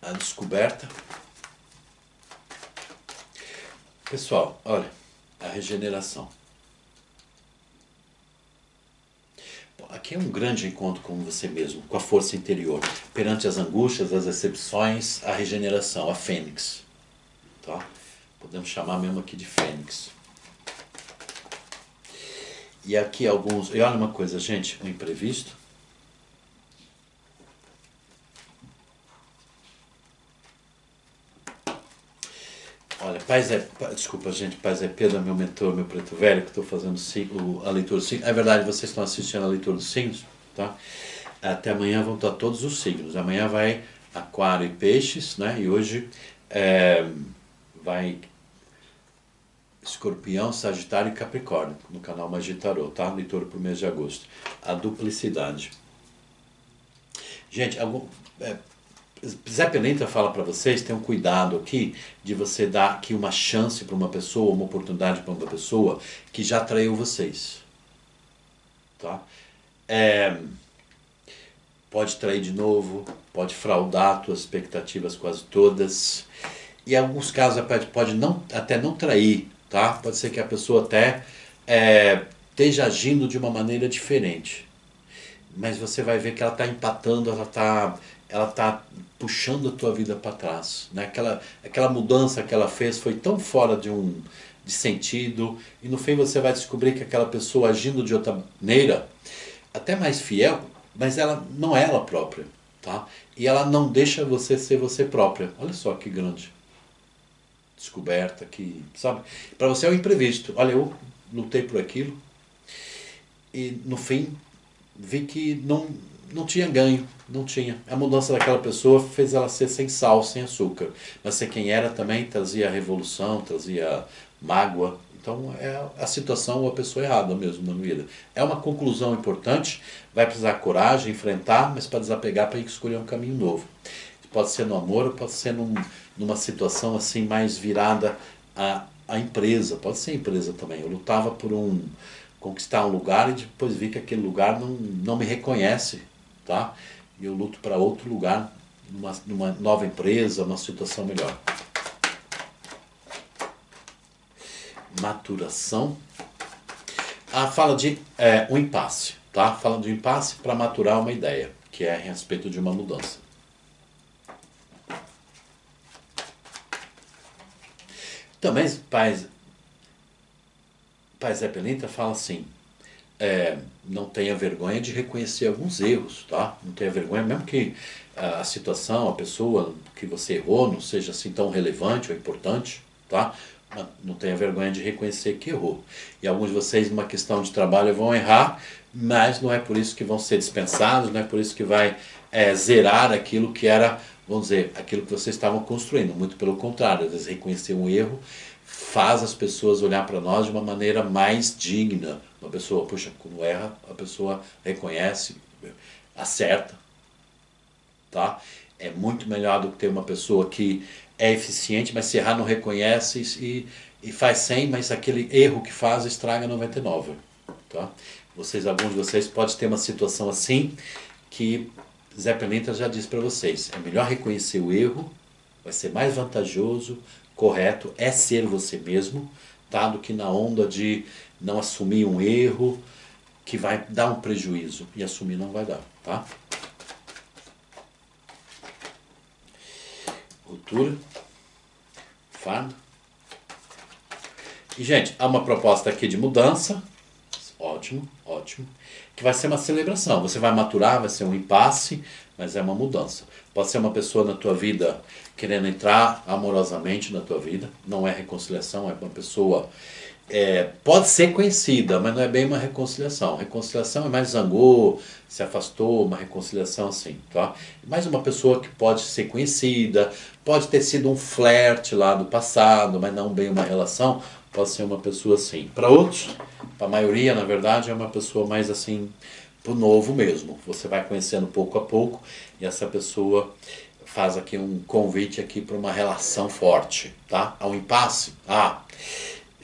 A descoberta. Pessoal, olha, a regeneração. Aqui é um grande encontro com você mesmo, com a força interior. Perante as angústias, as decepções, a regeneração, a fênix. Tá? Podemos chamar mesmo aqui de fênix. E aqui alguns... E olha uma coisa, gente, o imprevisto. Olha, desculpa, gente, Paz é Pedro, meu mentor, meu preto velho, que estou fazendo a leitura dos signos. É verdade, vocês estão assistindo a leitura dos signos, tá? Até amanhã vão estar todos os signos. Amanhã vai Aquário e Peixes, né? E hoje vai Escorpião, Sagitário e Capricórnio, no canal Magia Tarot, tá? Leitura para o mês de agosto. A duplicidade. Gente, Zé Pelenta fala para vocês, tenham cuidado aqui de você dar aqui uma chance para uma pessoa, uma oportunidade para uma pessoa que já traiu vocês. Tá? Pode trair de novo, pode fraudar suas expectativas quase todas. E em alguns casos pode até não trair, tá? Pode ser que a pessoa até esteja agindo de uma maneira diferente. Mas você vai ver que ela está empatando, ela está puxando a tua vida para trás. Né? Aquela mudança que ela fez foi tão fora de sentido, e no fim você vai descobrir que aquela pessoa agindo de outra maneira, até mais fiel, mas ela não é ela própria. Tá? E ela não deixa você ser você própria. Olha só que grande descoberta, que, sabe? Para você é um imprevisto. Olha, eu lutei por aquilo e no fim vi que não tinha ganho, não tinha. A mudança daquela pessoa fez ela ser sem sal, sem açúcar. Mas ser quem era também trazia revolução, trazia mágoa. Então é a situação ou a pessoa errada mesmo na vida. É uma conclusão importante, vai precisar coragem, enfrentar, mas para desapegar, para escolher um caminho novo. Pode ser no amor, ou pode ser numa situação assim mais virada à empresa. Pode ser empresa também. Eu lutava por conquistar um lugar e depois vi que aquele lugar não me reconhece, tá? E eu luto para outro lugar, numa nova empresa, uma situação melhor. Maturação. Fala de um impasse, tá? Fala de um impasse para maturar uma ideia, que é a respeito de uma mudança. Também, Pai Zé Pelintra fala assim, não tenha vergonha de reconhecer alguns erros, tá? Não tenha vergonha, mesmo que a situação, a pessoa que você errou não seja assim tão relevante ou importante, tá? Mas não tenha vergonha de reconhecer que errou. E alguns de vocês, numa questão de trabalho, vão errar, mas não é por isso que vão ser dispensados, não é por isso que vai zerar aquilo que era, vamos dizer, aquilo que vocês estavam construindo. Muito pelo contrário, às vezes reconhecer um erro faz as pessoas olhar para nós de uma maneira mais digna. Uma pessoa, puxa, quando erra, a pessoa reconhece, acerta, tá? É muito melhor do que ter uma pessoa que é eficiente, mas se errar não reconhece e faz 100, mas aquele erro que faz estraga 99, tá? Alguns de vocês podem ter uma situação assim que Zé Pelintra já disse para vocês, é melhor reconhecer o erro, vai ser mais vantajoso, correto, é ser você mesmo, tá? Do que na onda de não assumir um erro que vai dar um prejuízo. E assumir não vai dar, tá? Ruptura. Fardo. E, gente, há uma proposta aqui de mudança. Ótimo, ótimo. Que vai ser uma celebração. Você vai maturar, vai ser um impasse, mas é uma mudança. Pode ser uma pessoa na tua vida querendo entrar amorosamente na tua vida. Não é reconciliação, é uma pessoa... pode ser conhecida, mas não é bem uma reconciliação. Reconciliação é mais zangou, se afastou, uma reconciliação assim, tá? Mais uma pessoa que pode ser conhecida, pode ter sido um flerte lá do passado, mas não bem uma relação, pode ser uma pessoa assim. Para outros, para a maioria, na verdade, é uma pessoa mais assim, pro novo mesmo. Você vai conhecendo pouco a pouco e essa pessoa faz aqui um convite aqui para uma relação forte, tá? Há um impasse.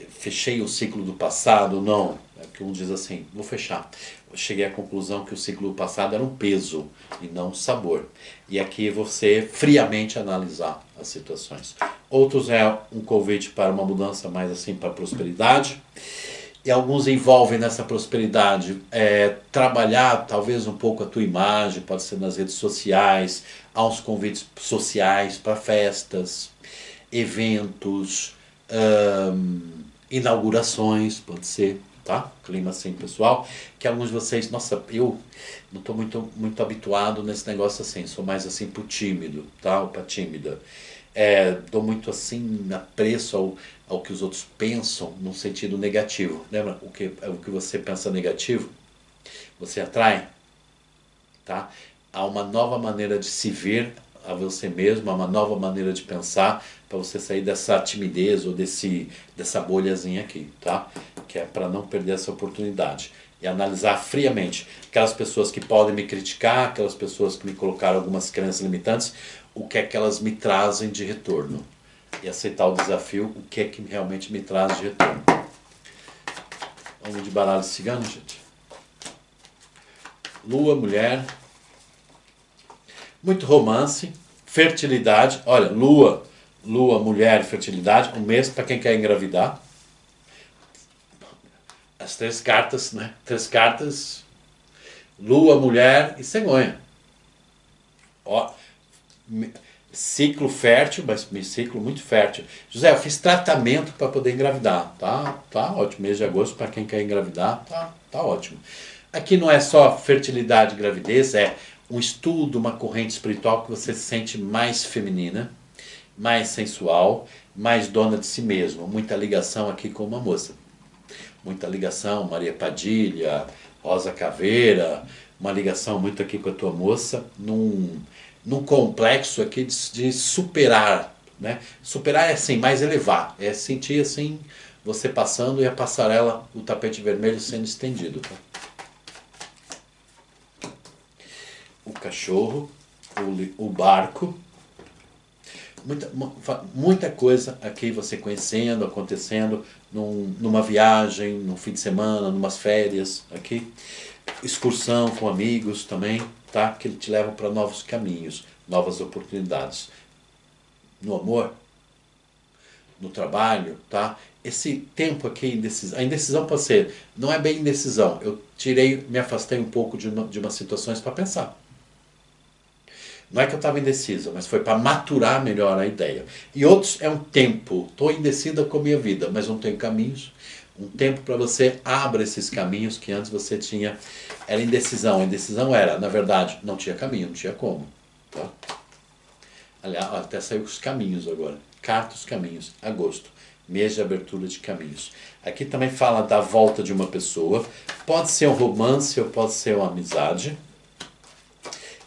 Fechei o ciclo do passado? Não. É que um diz assim, vou fechar. Eu cheguei à conclusão que o ciclo do passado era um peso e não um sabor. E aqui você friamente analisar as situações. Outros é um convite para uma mudança mais assim para a prosperidade. E alguns envolvem nessa prosperidade trabalhar talvez um pouco a tua imagem, pode ser nas redes sociais, há uns convites sociais para festas, eventos, inaugurações, pode ser, tá? Clima assim pessoal, que alguns de vocês, nossa, eu não estou muito habituado nesse negócio assim, sou mais assim pro tímido, tá? Ou pra tímida. Dou muito assim apreço ao que os outros pensam num sentido negativo. Lembra o que você pensa negativo? Você atrai, tá? Há uma nova maneira de se ver a você mesmo, há uma nova maneira de pensar para você sair dessa timidez ou dessa bolhazinha aqui, tá? Que é para não perder essa oportunidade. E analisar friamente aquelas pessoas que podem me criticar, aquelas pessoas que me colocaram algumas crenças limitantes, o que é que elas me trazem de retorno. E aceitar o desafio, o que é que realmente me traz de retorno. Vamos de baralho cigano, gente? Lua, mulher. Muito romance, fertilidade. Olha, lua, mulher, fertilidade. Um mês para quem quer engravidar. As 3 cartas, né? 3 cartas. Lua, mulher e cegonha. Ó, ciclo fértil, mas ciclo muito fértil. José, eu fiz tratamento para poder engravidar. Tá ótimo. Mês de agosto para quem quer engravidar, tá ótimo. Aqui não é só fertilidade e gravidez, é um estudo, uma corrente espiritual que você se sente mais feminina, mais sensual, mais dona de si mesmo. Muita ligação aqui com uma moça. Muita ligação, Maria Padilha, Rosa Caveira, uma ligação muito aqui com a tua moça, num complexo aqui de superar, né? Superar é assim, mais elevar, é sentir assim, você passando e a passarela, o tapete vermelho sendo estendido. Tá? O cachorro, o barco, muita coisa aqui você conhecendo, acontecendo numa viagem, num fim de semana, numas férias aqui, excursão com amigos também, tá? Que te levam para novos caminhos, novas oportunidades. No amor, no trabalho, tá? Esse tempo aqui, a indecisão pode ser, não é bem indecisão, eu me afastei um pouco de umas situações para pensar. Não é que eu estava indecisa, mas foi para maturar melhor a ideia. E outros é um tempo. Estou indecida com a minha vida, mas não tenho caminhos. Um tempo para você abra esses caminhos que antes você tinha. Era indecisão. A indecisão era, na verdade, não tinha caminho, não tinha como. Tá? Aliás, até saiu os caminhos agora. Carta os caminhos. Agosto. Mês de abertura de caminhos. Aqui também fala da volta de uma pessoa. Pode ser um romance ou pode ser uma amizade.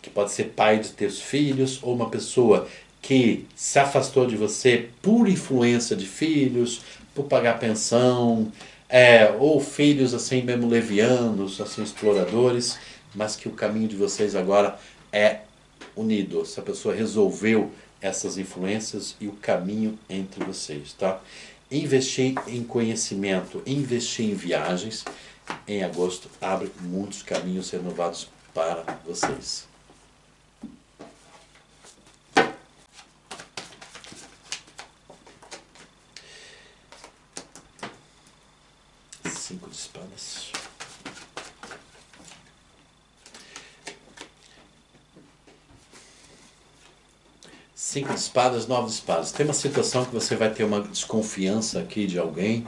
Que pode ser pai de teus filhos, ou uma pessoa que se afastou de você por influência de filhos, por pagar pensão, ou filhos assim mesmo levianos, assim exploradores, mas que o caminho de vocês agora é unido. Essa pessoa resolveu essas influências e o caminho entre vocês, tá? Investir em conhecimento, investir em viagens, em agosto abre muitos caminhos renovados para vocês. 5 de espadas. Cinco de espadas, 9 de espadas. Tem uma situação que você vai ter uma desconfiança aqui de alguém.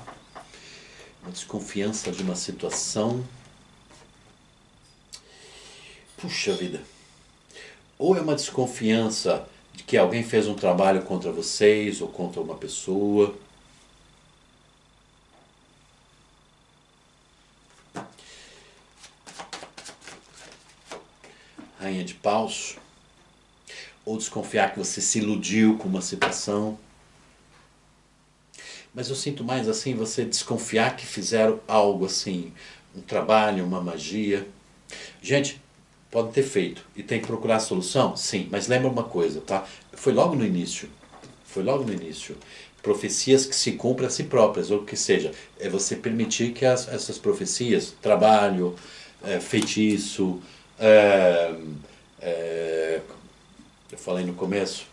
Uma desconfiança de uma situação. Puxa vida. Ou é uma desconfiança de que alguém fez um trabalho contra vocês ou contra uma pessoa. Rainha de paus. Ou desconfiar que você se iludiu com uma situação. Mas eu sinto mais assim, você desconfiar que fizeram algo assim, um trabalho, uma magia. Gente, pode ter feito e tem que procurar a solução? Sim, mas lembra uma coisa, tá? Foi logo no início. Foi logo no início. Profecias que se cumprem a si próprias, ou que seja, é você permitir que essas profecias, trabalho, feitiço, eu falei no começo,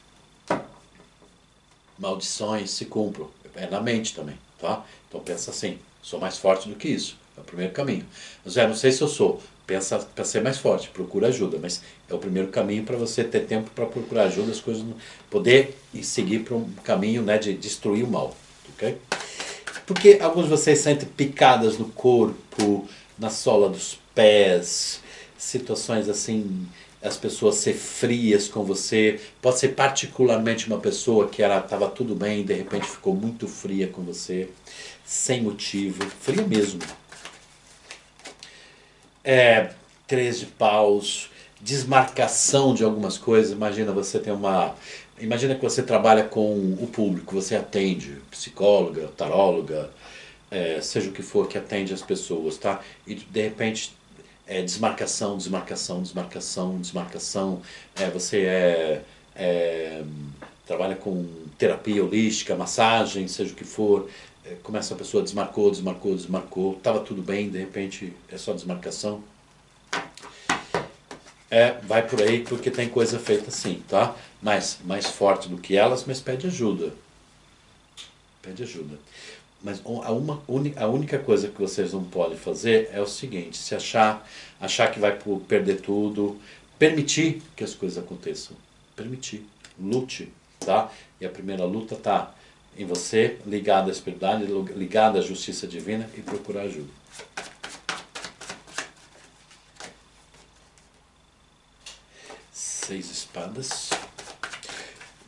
maldições se cumpram. É na mente também, tá? Então pensa assim, sou mais forte do que isso. É o primeiro caminho. Zé, não sei se eu sou. Pensa para ser mais forte, procura ajuda, mas é o primeiro caminho para você ter tempo para procurar ajuda, as coisas poder e seguir para um caminho, né, de destruir o mal, ok? Porque alguns de vocês sentem picadas no corpo, na sola dos pés, situações assim, as pessoas ser frias com você. Pode ser particularmente uma pessoa que estava tudo bem e de repente ficou muito fria com você, sem motivo, fria mesmo. 3 de paus, desmarcação de algumas coisas. Imagina você tem uma. Imagina que você trabalha com o público, você atende, psicóloga, taróloga, seja o que for que atende as pessoas, tá? E de repente desmarcação, desmarcação, desmarcação, desmarcação. Você trabalha com terapia holística, massagem, seja o que for. Começa a pessoa, desmarcou, desmarcou, desmarcou, estava tudo bem, de repente é só desmarcação. Vai por aí porque tem coisa feita assim, tá? Mais forte do que elas, mas pede ajuda. Pede ajuda. Mas a única coisa que vocês não podem fazer é o seguinte, se achar que vai perder tudo, permitir que as coisas aconteçam. Permitir. Lute, tá? E a primeira luta tá em você, ligado à espiritualidade, ligado à justiça divina e procurar ajuda. Seis de espadas.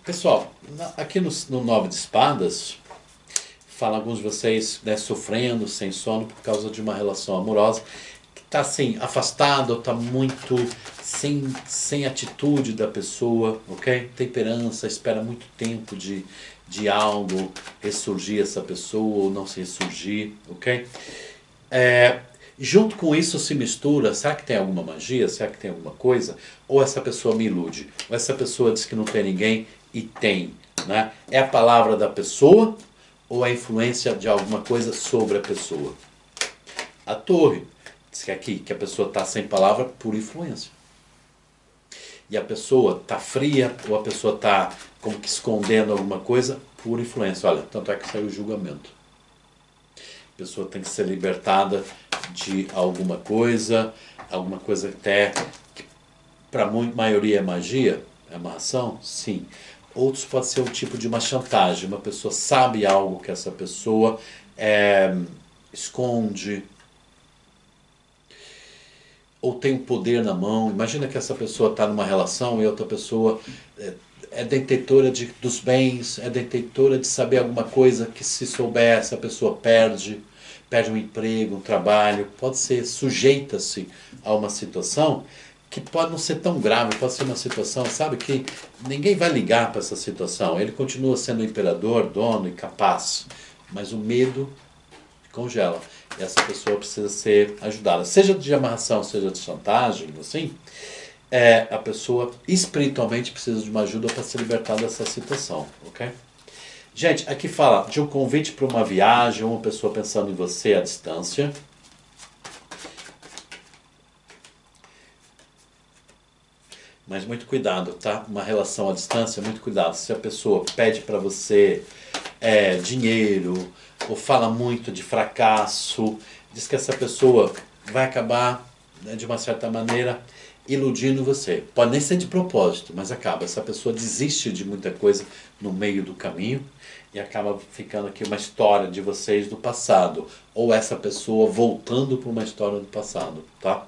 Pessoal, aqui no 9 de espadas, fala alguns de vocês, né, sofrendo, sem sono por causa de uma relação amorosa que está assim, afastado, está muito sem atitude da pessoa, ok? Temperança, espera muito tempo de algo ressurgir essa pessoa ou não se ressurgir, ok? Junto com isso se mistura, será que tem alguma magia? Será que tem alguma coisa? Ou essa pessoa me ilude? Ou essa pessoa diz que não tem ninguém e tem, né? É a palavra da pessoa ou a influência de alguma coisa sobre a pessoa? A torre diz que aqui que a pessoa está sem palavra por influência. E a pessoa está fria ou a pessoa está como que escondendo alguma coisa por influência. Olha, tanto é que saiu o julgamento. A pessoa tem que ser libertada de alguma coisa até que para a maioria é magia, é amarração, sim. Outros pode ser um tipo de uma chantagem, uma pessoa sabe algo que essa pessoa esconde ou tem um poder na mão. Imagina que essa pessoa está numa relação e outra pessoa é detentora dos bens, é detentora de saber alguma coisa que se souber essa pessoa perde um emprego, um trabalho, pode ser, sujeita-se a uma situação que pode não ser tão grave, pode ser uma situação, sabe, que ninguém vai ligar para essa situação, ele continua sendo imperador, dono e capaz, mas o medo congela, e essa pessoa precisa ser ajudada, seja de amarração, seja de chantagem, assim, a pessoa espiritualmente precisa de uma ajuda para se libertar dessa situação, ok? Gente, aqui fala de um convite para uma viagem, uma pessoa pensando em você à distância. Mas muito cuidado, tá? Uma relação à distância, muito cuidado. Se a pessoa pede para você dinheiro, ou fala muito de fracasso, diz que essa pessoa vai acabar, né, de uma certa maneira, iludindo você. Pode nem ser de propósito, mas acaba. Essa pessoa desiste de muita coisa no meio do caminho e acaba ficando aqui uma história de vocês do passado. Ou essa pessoa voltando para uma história do passado, tá?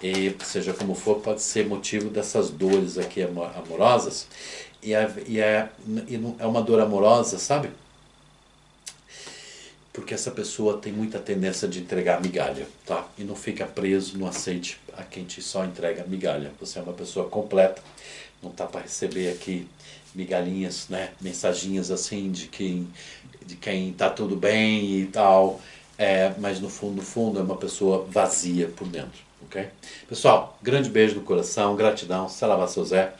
E seja como for, pode ser motivo dessas dores aqui amorosas. É uma dor amorosa, sabe? Porque essa pessoa tem muita tendência de entregar migalha, tá? E não fica preso no aceite a quem te só entrega migalha. Você é uma pessoa completa, não tá para receber aqui migalhinhas, né? Mensaginhas assim de quem tá tudo bem e tal, mas no fundo é uma pessoa vazia por dentro, ok? Pessoal, grande beijo no coração, gratidão, Saravá seu Zé.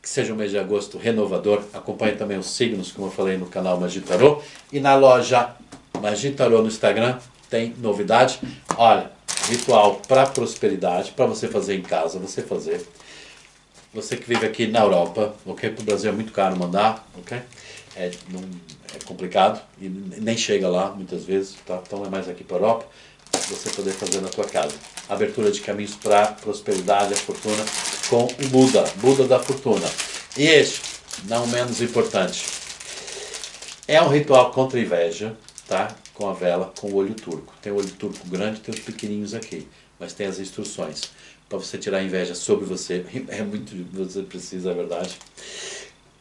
Que seja um mês de agosto renovador. Acompanhe também os signos, como eu falei no canal Magia Tarô. E na loja Magia Tarô no Instagram tem novidade. Olha, ritual para prosperidade, para você fazer em casa, você fazer. Você que vive aqui na Europa, ok? Para o Brasil é muito caro mandar, ok? É complicado e nem chega lá muitas vezes, tá? Então é mais aqui para a Europa, você poder fazer na tua casa. Abertura de caminhos para prosperidade, a fortuna com o Buda, Buda da fortuna. E este, não menos importante, é um ritual contra a inveja, tá? Com a vela, com o olho turco. Tem o olho turco grande, tem os pequenininhos aqui, mas tem as instruções para você tirar a inveja sobre você. É muito, você precisa, é verdade.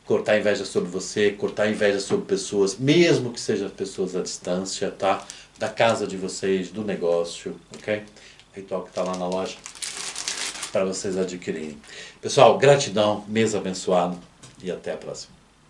Cortar a inveja sobre você, cortar a inveja sobre pessoas, mesmo que sejam pessoas à distância, tá? Da casa de vocês, do negócio, ok? Ritual que está lá na loja para vocês adquirirem. Pessoal, gratidão, mês abençoado e até a próxima.